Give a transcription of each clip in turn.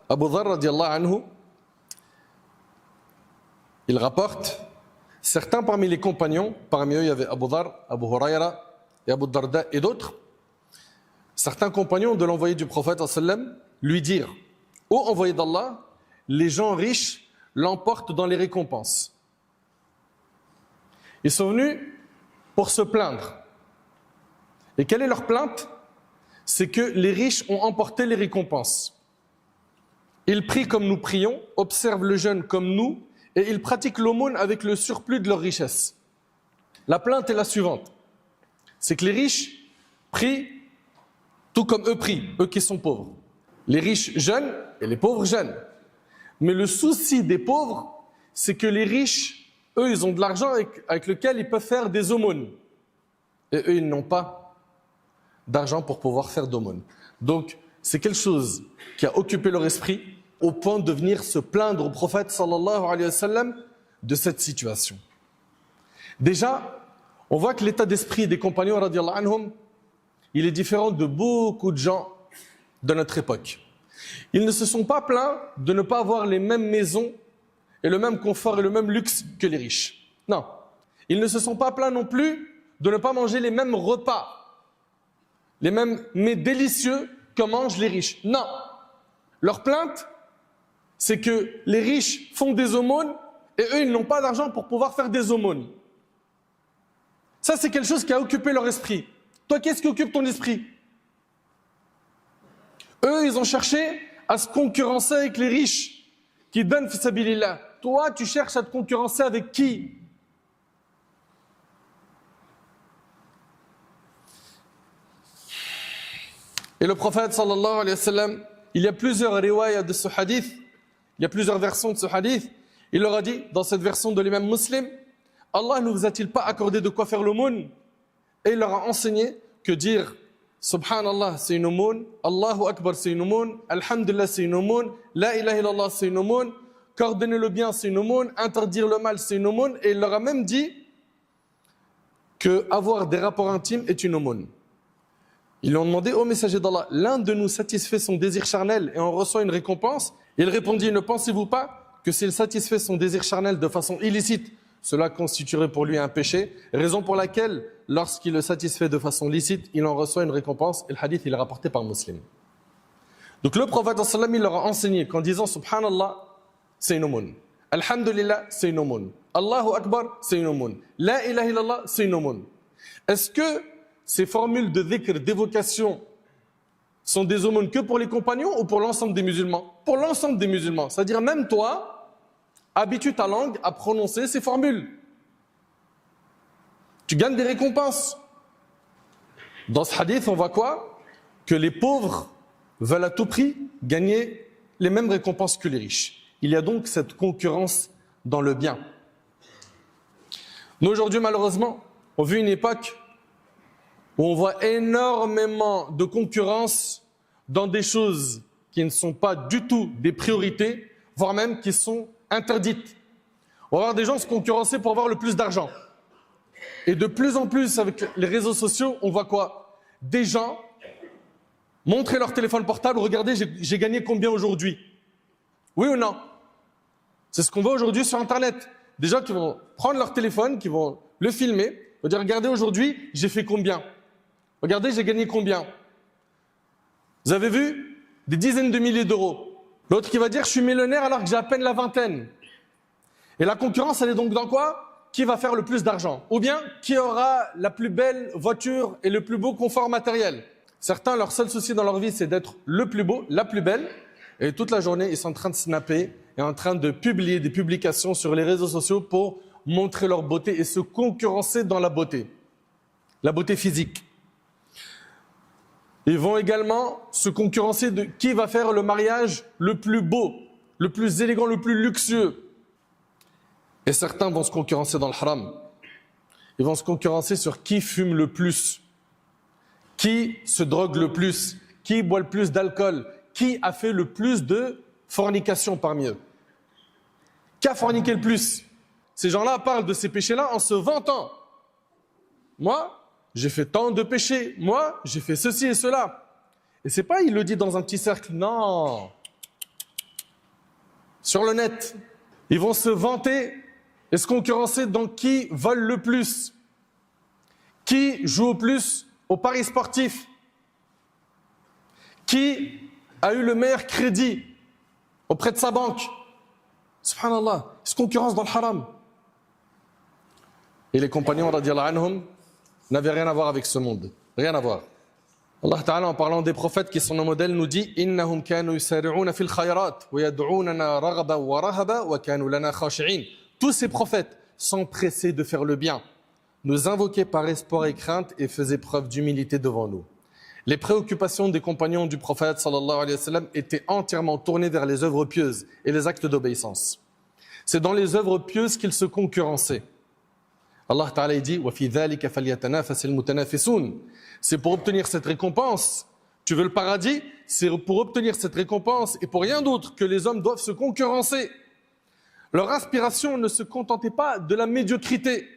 Abu Dharr radiallahu anhu, il rapporte, certains parmi les compagnons, parmi eux il y avait Abu Dharr, Abu Hurayra et Abu Darda et d'autres, certains compagnons de l'envoyé du prophète sallam lui dirent: ô envoyé d'Allah, les gens riches l'emportent dans les récompenses. Ils sont venus pour se plaindre. Et quelle est leur plainte? C'est que les riches ont emporté les récompenses. Ils prient comme nous prions, observent le jeûne comme nous, et ils pratiquent l'aumône avec le surplus de leur richesse. La plainte est la suivante. C'est que les riches prient tout comme eux prient, eux qui sont pauvres. Les riches jeûnent et les pauvres jeûnent. Mais le souci des pauvres, c'est que les riches, eux, ils ont de l'argent avec lequel ils peuvent faire des aumônes. Et eux, ils n'ont pas d'argent pour pouvoir faire d'aumônes. Donc, c'est quelque chose qui a occupé leur esprit au point de venir se plaindre au prophète sallallahu alayhi wa sallam de cette situation. Déjà, on voit que l'état d'esprit des compagnons radiallahu anhum, il est différent de beaucoup de gens de notre époque. Ils ne se sont pas plaints de ne pas avoir les mêmes maisons et le même confort et le même luxe que les riches. Non. Ils ne se sont pas plaints non plus de ne pas manger les mêmes repas, les mêmes mets délicieux que mangent les riches. Non. Leur plainte, c'est que les riches font des aumônes et eux, ils n'ont pas d'argent pour pouvoir faire des aumônes. Ça, c'est quelque chose qui a occupé leur esprit. Toi, qu'est-ce qui occupe ton esprit? Eux, ils ont cherché à se concurrencer avec les riches qui donnent fi sabilillah. Toi, tu cherches à te concurrencer avec qui? Et le prophète sallallahu alayhi wa sallam, il y a plusieurs riwayas de ce hadith, il y a plusieurs versions de ce hadith. Il leur a dit, dans cette version de l'imam Muslim, Allah ne vous a-t-il pas accordé de quoi faire l'aumône? Et il leur a enseigné que dire Subhanallah, c'est une aumône, Allahu Akbar, c'est une aumône, Alhamdulillah, c'est une aumône, La ilaha illallah, c'est une aumône, qu'ordonner le bien, c'est une aumône, interdire le mal, c'est une aumône. Et il leur a même dit que avoir des rapports intimes est une aumône. Ils lui ont demandé: ô messager d'Allah, l'un de nous satisfait son désir charnel et on reçoit une récompense? Il répondit: ne pensez-vous pas que s'il satisfait son désir charnel de façon illicite, cela constituerait pour lui un péché, raison pour laquelle, lorsqu'il le satisfait de façon licite, il en reçoit une récompense. Et le hadith, il est rapporté par Muslim. Donc le prophète sallam, il leur a enseigné qu'en disant Subhanallah, c'est une aumône. Alhamdulillah, c'est une aumône. Allahu Akbar, c'est une aumône. La ilaha illallah, c'est une aumône. Est-ce que ces formules de dhikr, d'évocation, sont des aumônes que pour les compagnons ou pour l'ensemble des musulmans? Pour l'ensemble des musulmans. C'est-à-dire même toi, habitue ta langue à prononcer ces formules. Tu gagnes des récompenses. Dans ce hadith, on voit quoi? Que les pauvres veulent à tout prix gagner les mêmes récompenses que les riches. Il y a donc cette concurrence dans le bien. Nous aujourd'hui, malheureusement, on vit une époque où on voit énormément de concurrence dans des choses qui ne sont pas du tout des priorités, voire même qui sont interdites. On va voir des gens se concurrencer pour avoir le plus d'argent. Et de plus en plus, avec les réseaux sociaux, on voit quoi? Des gens montrer leur téléphone portable, regardez, j'ai gagné combien aujourd'hui? Oui ou non? C'est ce qu'on voit aujourd'hui sur Internet. Des gens qui vont prendre leur téléphone, qui vont le filmer, vont dire: regardez, aujourd'hui, j'ai fait combien? Regardez, j'ai gagné combien? Vous avez vu? Des dizaines de milliers d'euros. L'autre qui va dire: je suis millionnaire alors que j'ai à peine la vingtaine. Et la concurrence, elle est donc dans quoi? Qui va faire le plus d'argent? Ou bien, qui aura la plus belle voiture et le plus beau confort matériel? Certains, leur seul souci dans leur vie, c'est d'être le plus beau, la plus belle. Et toute la journée, ils sont en train de snapper et en train de publier des publications sur les réseaux sociaux pour montrer leur beauté et se concurrencer dans la beauté physique. Ils vont également se concurrencer de qui va faire le mariage le plus beau, le plus élégant, le plus luxueux. Et certains vont se concurrencer dans le haram. Ils vont se concurrencer sur qui fume le plus, qui se drogue le plus, qui boit le plus d'alcool, qui a fait le plus de fornication parmi eux. Qui a forniqué le plus? Ces gens-là parlent de ces péchés-là en se vantant. Moi, j'ai fait tant de péchés. Moi, j'ai fait ceci et cela. Et c'est pas, il le dit dans un petit cercle. Non. sur le net. Ils vont se vanter et se concurrencer dans qui vole le plus, qui joue au plus au paris sportif, qui a eu le meilleur crédit auprès de sa banque. Subhanallah, ils se concurrencent dans le haram. Et les compagnons, radiyallahu anhum, n'avaient rien à voir avec ce monde. Rien à voir. Allah Ta'ala, en parlant des prophètes qui sont nos modèles, nous dit Innahum kanu yusari'una fil khayrat wa yad'unana raghaba wa rahaba wa kanu lana khashi'in. Tous ces prophètes s'empressaient de faire le bien, nous invoquaient par espoir et crainte et faisaient preuve d'humilité devant nous. Les préoccupations des compagnons du prophète sallallahu alayhi wa sallam étaient entièrement tournées vers les œuvres pieuses et les actes d'obéissance. C'est dans les œuvres pieuses qu'ils se concurrençaient. Allah Ta'ala dit wa fi dhalika falyatanafasil mutanafisun. C'est pour obtenir cette récompense. Tu veux le paradis? C'est pour obtenir cette récompense et pour rien d'autre que les hommes doivent se concurrencer. Leur inspiration ne se contentait pas de la médiocrité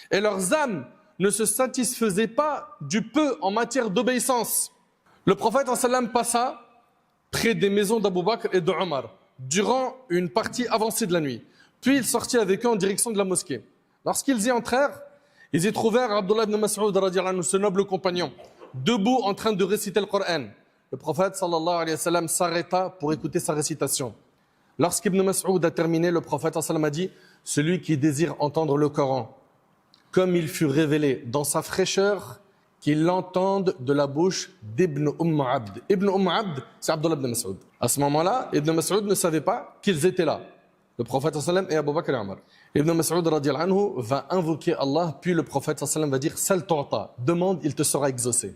et leurs âmes ne se satisfaisaient pas du peu en matière d'obéissance. Le prophète sallam passa près des maisons d'Abu Bakr et de Omar durant une partie avancée de la nuit. Puis il sortit avec eux en direction de la mosquée. Lorsqu'ils y entrèrent, ils y trouvèrent Abdullah ibn Mas'ud, ce noble compagnon, debout en train de réciter le Coran. Le prophète sallallahu alayhi wa sallam s'arrêta pour écouter sa récitation. Lorsqu'Ibn Mas'ud a terminé, le prophète sallallahu alayhi wa sallam a dit « Celui qui désire entendre le Coran, comme il fut révélé dans sa fraîcheur, qu'il l'entende de la bouche d'Ibn Abd. Ibn Abd, c'est Abdullah ibn Mas'ud. À ce moment-là, Ibn Mas'ud ne savait pas qu'ils étaient là. Le prophète sallam et Abu Bakr et Omar. Ibn Mas'ud radiyallahu anhu va invoquer Allah, puis le prophète sallam va dire Sal tu'ta, demande, il te sera exaucé.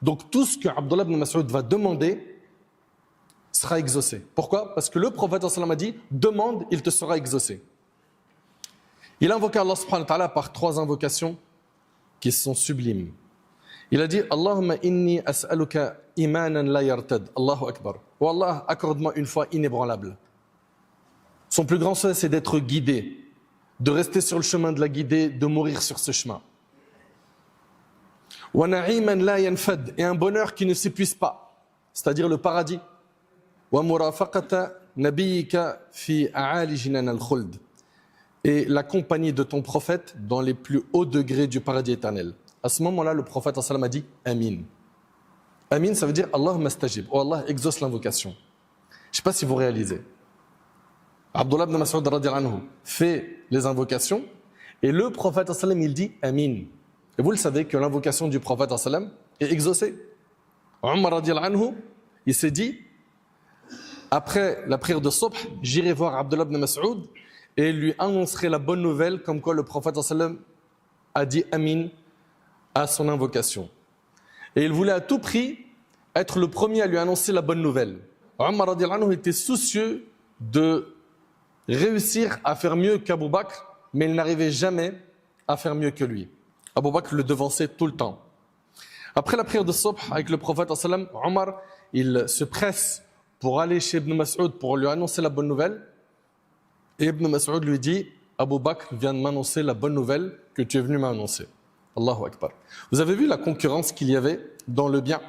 Donc tout ce que Abdullah ibn Mas'ud va demander sera exaucé. Pourquoi? Parce que le prophète sallam a dit demande, il te sera exaucé. Il a invoqué Allah subhanahu wa ta'ala par 3 invocations qui sont sublimes. Il a dit Allahumma inni as'aluka imanan la yartad. Allahu akbar. Oh Allah, accorde-moi une foi inébranlable. Son plus grand souhait, c'est d'être guidé, de rester sur le chemin de la guidée, de mourir sur ce chemin. Wa na'iman la yanfad, et un bonheur qui ne s'épuise pas, c'est-à-dire le paradis. Wa murafaqata nabiyyika fi a'ali jinan al-khuld, et la compagnie de ton prophète dans les plus hauts degrés du paradis éternel. À ce moment-là, le prophète sallam a dit Amin. Amin, ça veut dire Allahumma stajib. Oh Allah, exauce l'invocation. Je ne sais pas si vous réalisez. Abdullah ibn Mas'ud radiyallahu anhu fait les invocations et le prophète sallam il dit Amin. Et vous le savez que l'invocation du prophète sallam est exaucée. Omar radiyallahu anhu, il s'est dit après la prière de Subh, j'irai voir Abdullah ibn Mas'ud et lui annoncerai la bonne nouvelle comme quoi le prophète sallam a dit Amin à son invocation. Et il voulait à tout prix être le premier à lui annoncer la bonne nouvelle. Omar radiyallahu anhu était soucieux de réussir à faire mieux qu'Abu Bakr, mais il n'arrivait jamais à faire mieux que lui. Abu Bakr le devançait tout le temps. Après la prière de Subh avec le prophète sallam, Omar, il se presse pour aller chez Ibn Mas'ud pour lui annoncer la bonne nouvelle. Et Ibn Mas'ud lui dit Abu Bakr vient de m'annoncer la bonne nouvelle que tu es venu m'annoncer. Allahu Akbar. Vous avez vu la concurrence qu'il y avait dans le bien.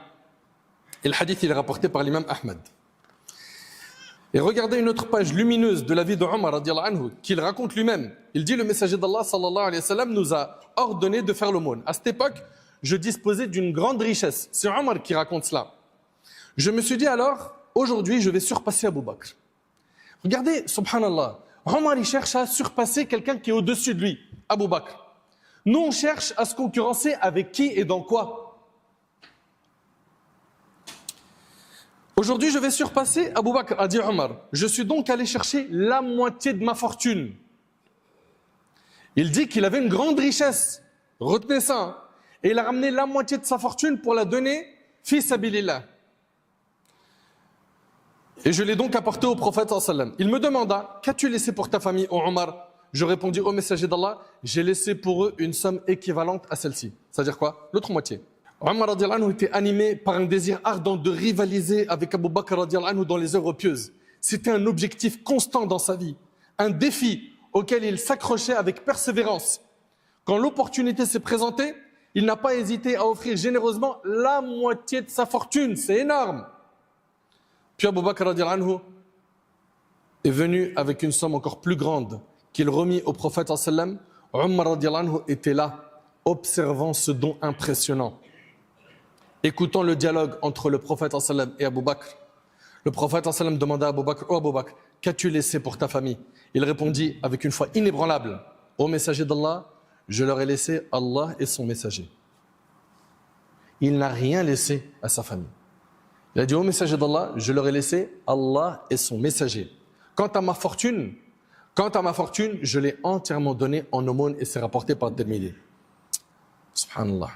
Et le hadith il est rapporté par l'imam Ahmad. Et regardez une autre page lumineuse de la vie de Omar radiyallahu anhu qu'il raconte lui-même. Il dit le messager d'Allah sallallahu alayhi wa sallam nous a ordonné de faire l'aumône. À cette époque, je disposais d'une grande richesse. C'est Omar qui raconte cela. Je me suis dit alors, aujourd'hui je vais surpasser Abu Bakr. Regardez, subhanallah, Omar il cherche à surpasser quelqu'un qui est au-dessus de lui, Abu Bakr. Nous on cherche à se concurrencer avec qui et dans quoi? Aujourd'hui, je vais surpasser Abu Bakr, a dit Omar. Je suis donc allé chercher la moitié de ma fortune. Il dit qu'il avait une grande richesse. Retenez ça. Hein. Et il a ramené la moitié de sa fortune pour la donner fi sabilillah. Et je l'ai donc apporté au prophète sallam. Il me demanda, qu'as-tu laissé pour ta famille, ô Omar? Je répondis au messager d'Allah, j'ai laissé pour eux une somme équivalente à celle-ci. C'est-à-dire quoi? L'autre moitié. Omar radiyallahu anhu était animé par un désir ardent de rivaliser avec Abu Bakr radiyallahu anhu dans les œuvres pieuses. C'était un objectif constant dans sa vie, un défi auquel il s'accrochait avec persévérance. Quand l'opportunité s'est présentée, il n'a pas hésité à offrir généreusement la moitié de sa fortune. C'est énorme. Puis Abu Bakr radiyallahu anhu est venu avec une somme encore plus grande qu'il remit au prophète sallam, Umar radiallahu anhu était là, observant ce don impressionnant. Écoutant le dialogue entre le prophète sallam et Abu Bakr, le prophète sallam demanda à Abu Bakr, « Oh Abu Bakr, qu'as-tu laissé pour ta famille ?» Il répondit avec une foi inébranlable, « Ô messager d'Allah, je leur ai laissé Allah et son messager. » Il n'a rien laissé à sa famille. Il a dit, « Ô messager d'Allah, je leur ai laissé Allah et son messager. Quant à ma fortune, je l'ai entièrement donnée en aumône et c'est rapporté par Tirmidhi. » Subhanallah.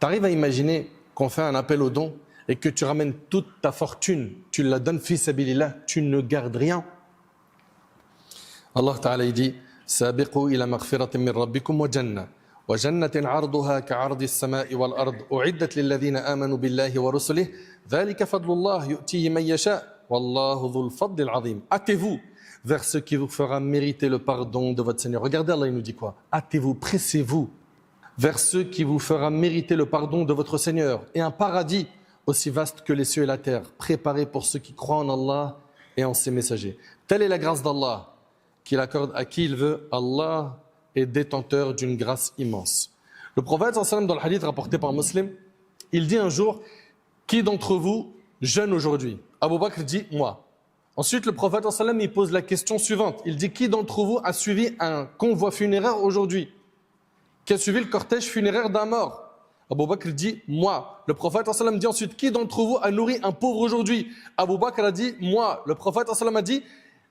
Tu arrives à imaginer qu'on fait un appel au don et que tu ramènes toute ta fortune, tu la donnes fi sabilillah, tu ne gardes rien. Allah Ta'ala il dit Sabiqu ila maghfiratin min rabbikum wa jannah wa jannatin 'arduha ka'ardi as-sama'i wal ard u'iddat lil ladhina amanu billahi wa rusulihi dhalika fadlullah yu'tihi man yasha wallahu dhul fadlil 'azim. Hâtez-vous vers ce qui vous fera mériter le pardon de votre Seigneur. Regardez, Allah il nous dit quoi? Hâtez-vous, pressez-vous vers ce qui vous fera mériter le pardon de votre Seigneur et un paradis aussi vaste que les cieux et la terre, préparé pour ceux qui croient en Allah et en ses messagers. Telle est la grâce d'Allah qu'il accorde à qui il veut. Allah est détenteur d'une grâce immense. Le prophète, dans le hadith rapporté par Muslim, il dit un jour, qui d'entre vous jeûne aujourd'hui? Abu Bakr dit, moi. Ensuite, le prophète, il pose la question suivante. Il dit, qui d'entre vous a suivi un convoi funéraire aujourd'hui? Qui a suivi le cortège funéraire d'un mort? Abu Bakr dit, moi. Le prophète dit ensuite, qui d'entre vous a nourri un pauvre aujourd'hui? Abu Bakr a dit, moi. Le prophète a dit,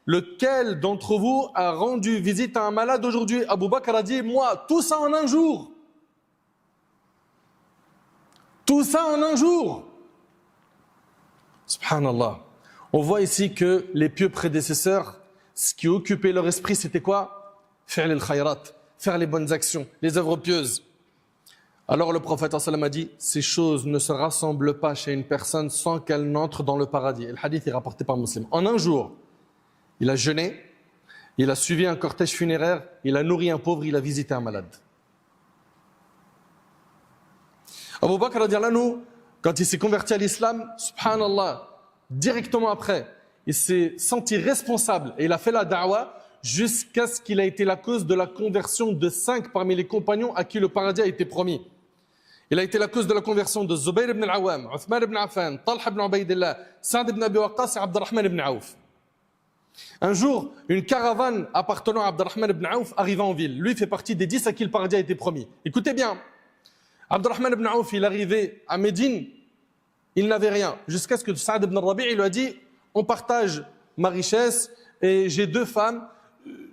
lequel d'entre vous a rendu visite à un malade aujourd'hui? Abu Bakr a dit, moi. Tout ça en un jour. Tout ça en un jour. Subhanallah. On voit ici que les pieux prédécesseurs, ce qui occupait leur esprit, c'était quoi? Faire les khayrat, faire les bonnes actions, les œuvres pieuses. Alors le prophète a dit, ces choses ne se rassemblent pas chez une personne sans qu'elle n'entre dans le paradis. Et le hadith est rapporté par Muslim. En un jour, il a jeûné, il a suivi un cortège funéraire, il a nourri un pauvre, il a visité un malade. Abu Bakr, quand il s'est converti à l'islam, subhanallah, directement après, il s'est senti responsable et il a fait la da'wah jusqu'à ce qu'il ait été la cause de la conversion de 5 parmi les compagnons à qui le paradis a été promis. Il a été la cause de la conversion de Zubayr ibn al-Awwam, Uthman ibn Affan, Talha ibn Ubaydillah, Sa'd ibn Abi Waqqas et Abdurrahman ibn Auf. Un jour, une caravane appartenant à Abdurrahman ibn Auf arriva en ville. Lui fait partie des 10 à qui le paradis a été promis. Écoutez bien, Abdurrahman ibn Auf, il arrivait à Médine, il n'avait rien. Jusqu'à ce que Sa'd ibn Rabi' lui a dit, on partage ma richesse et j'ai 2 femmes,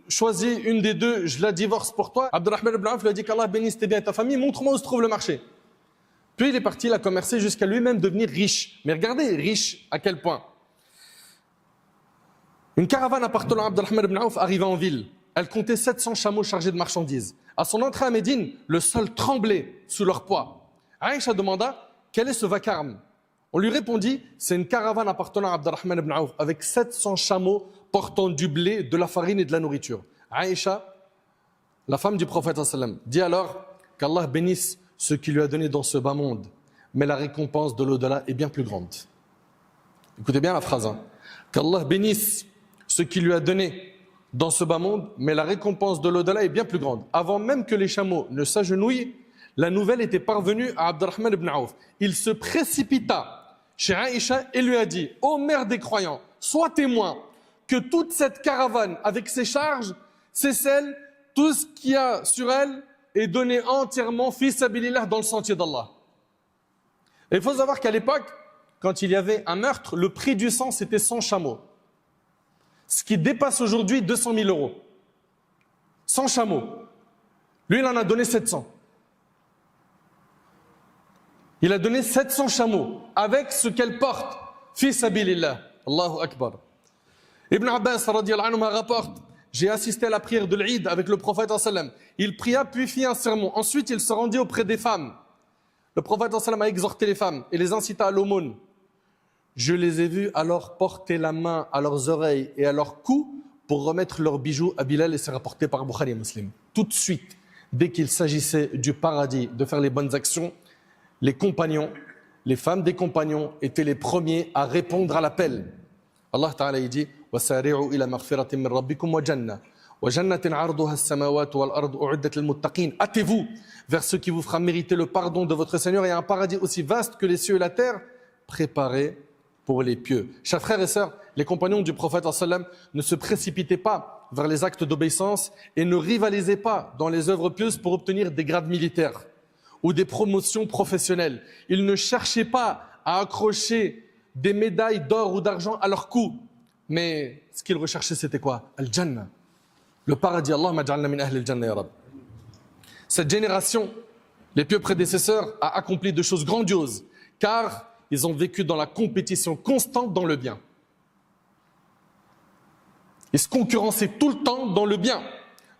choisis une des 2, je la divorce pour toi. Abdurrahman ibn Auf lui a dit qu'Allah bénisse tes biens et ta famille, montre-moi où se trouve le marché. Puis il est parti, il a commercé jusqu'à lui-même devenir riche. Mais regardez, riche à quel point. Une caravane appartenant à Abdurrahman ibn Auf arriva en ville. Elle comptait 700 chameaux chargés de marchandises. À son entrée à Médine, le sol tremblait sous leur poids. Aïcha demanda, quel est ce vacarme? On lui répondit, c'est une caravane appartenant à Abdurrahman ibn Auf avec 700 chameaux portant du blé, de la farine et de la nourriture. Aïcha, la femme du prophète, dit alors qu'Allah bénisse ce qu'il lui a donné dans ce bas monde, mais la récompense de l'au-delà est bien plus grande. Écoutez bien la phrase. Qu'Allah bénisse ce qu'il lui a donné dans ce bas monde, mais la récompense de l'au-delà est bien plus grande. Avant même que les chameaux ne s'agenouillent, la nouvelle était parvenue à Abdurrahman ibn Auf. Il se précipita chez Aïcha et lui a dit, ô mère des croyants, sois témoin que toute cette caravane avec ses charges, ses selles, tout ce qu'il y a sur elle est donné entièrement fi sabilillah dans le sentier d'Allah. Et il faut savoir qu'à l'époque, quand il y avait un meurtre, le prix du sang c'était 100 chameaux. Ce qui dépasse aujourd'hui 200 000 €. 100 chameaux. Lui, il en a donné 700. Il a donné 700 chameaux avec ce qu'elle porte. Fi sabilillah. Allahu Akbar. Ibn Abbas radiyallahu anhu rapporte, j'ai assisté à la prière de l'Eid avec le prophète sallam. Il pria puis fit un sermon. Ensuite, il se rendit auprès des femmes. Le prophète sallam a exhorté les femmes et les incita à l'aumône. Je les ai vus alors porter la main à leurs oreilles et à leurs cous pour remettre leurs bijoux à Bilal et c'est rapporté par Bukhari et Muslim. Tout de suite, dès qu'il s'agissait du paradis, de faire les bonnes actions, les compagnons, les femmes des compagnons étaient les premiers à répondre à l'appel. Allah Ta'ala il dit وَسَارِعُوا إِلَى مَغْفِرَةٍ مِّن رَبِّكُمْ وَجَنَّةٍ وَجَنَّةٍ عَرْضُهَا السَّمَاوَاتُ وَالْأَرْضُ أُعِدَّتْ لِلْمُتَّقِينَ. Hâtez-vous vers ce qui vous fera mériter le pardon de votre Seigneur et un paradis aussi vaste que les cieux et la terre, préparé pour les pieux. Chers frères et sœurs, les compagnons du prophète sallam ne se précipitaient pas vers les actes d'obéissance et ne rivalisaient pas dans les œuvres pieuses pour obtenir des grades militaires ou des promotions professionnelles. Ils ne cherchaient pas à accrocher des médailles d'or ou d'argent à leur cou. Mais ce qu'ils recherchaient, c'était quoi? Al-Jannah. Le paradis. Allahumma ja'alna min ahli al-Jannah ya Rabb. Cette génération, les pieux prédécesseurs, a accompli de choses grandioses, car ils ont vécu dans la compétition constante dans le bien. Ils se concurrençaient tout le temps dans le bien,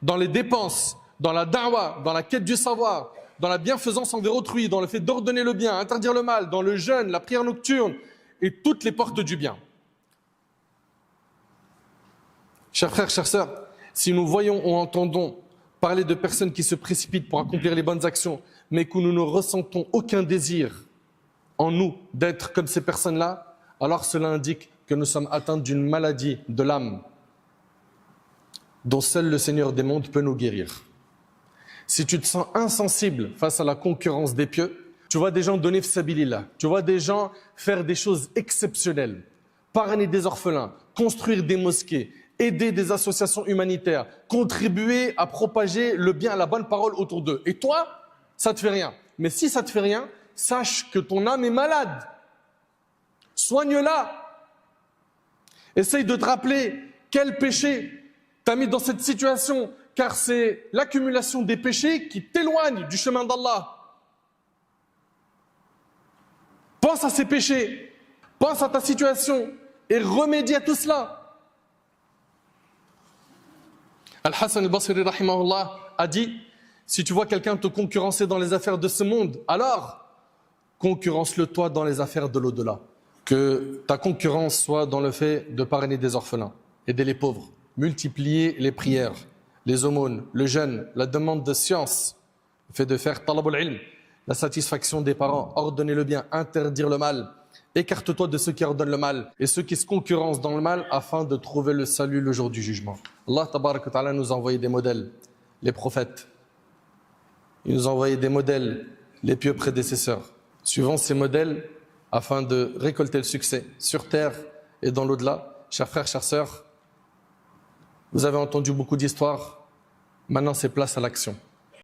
dans les dépenses, dans la da'wa, dans la quête du savoir, dans la bienfaisance envers autrui, dans le fait d'ordonner le bien, interdire le mal, dans le jeûne, la prière nocturne et toutes les portes du bien. Chers frères, chères sœurs, si nous voyons ou entendons parler de personnes qui se précipitent pour accomplir les bonnes actions, mais que nous ne ressentons aucun désir en nous d'être comme ces personnes-là, alors cela indique que nous sommes atteints d'une maladie de l'âme dont seul le Seigneur des mondes peut nous guérir. Si tu te sens insensible face à la concurrence des pieux, tu vois des gens donner fsabilillah, tu vois des gens faire des choses exceptionnelles, parrainer des orphelins, construire des mosquées, aider des associations humanitaires, contribuer à propager le bien, la bonne parole autour d'eux. Et toi, ça ne te fait rien. Mais si ça ne te fait rien, sache que ton âme est malade. Soigne-la. Essaye de te rappeler quel péché t'a mis dans cette situation, car c'est l'accumulation des péchés qui t'éloigne du chemin d'Allah. Pense à ces péchés, pense à ta situation et remédie à tout cela. Al-Hassan al-Basri rahimahullah a dit, si tu vois quelqu'un te concurrencer dans les affaires de ce monde, alors concurrence-le toi dans les affaires de l'au-delà. Que ta concurrence soit dans le fait de parrainer des orphelins, aider les pauvres, multiplier les prières, les aumônes, le jeûne, la demande de science, le fait de faire talabul ilm, la satisfaction des parents, ordonner le bien, interdire le mal. Écarte-toi de ceux qui ordonnent le mal et ceux qui se concurrencent dans le mal afin de trouver le salut le jour du jugement. Allah tabarak wa ta'ala nous a envoyé des modèles, les prophètes. Il nous a envoyé des modèles, les pieux prédécesseurs. Suivons ces modèles afin de récolter le succès sur terre et dans l'au-delà. Chers frères, chères sœurs, vous avez entendu beaucoup d'histoires. Maintenant, c'est place à l'action.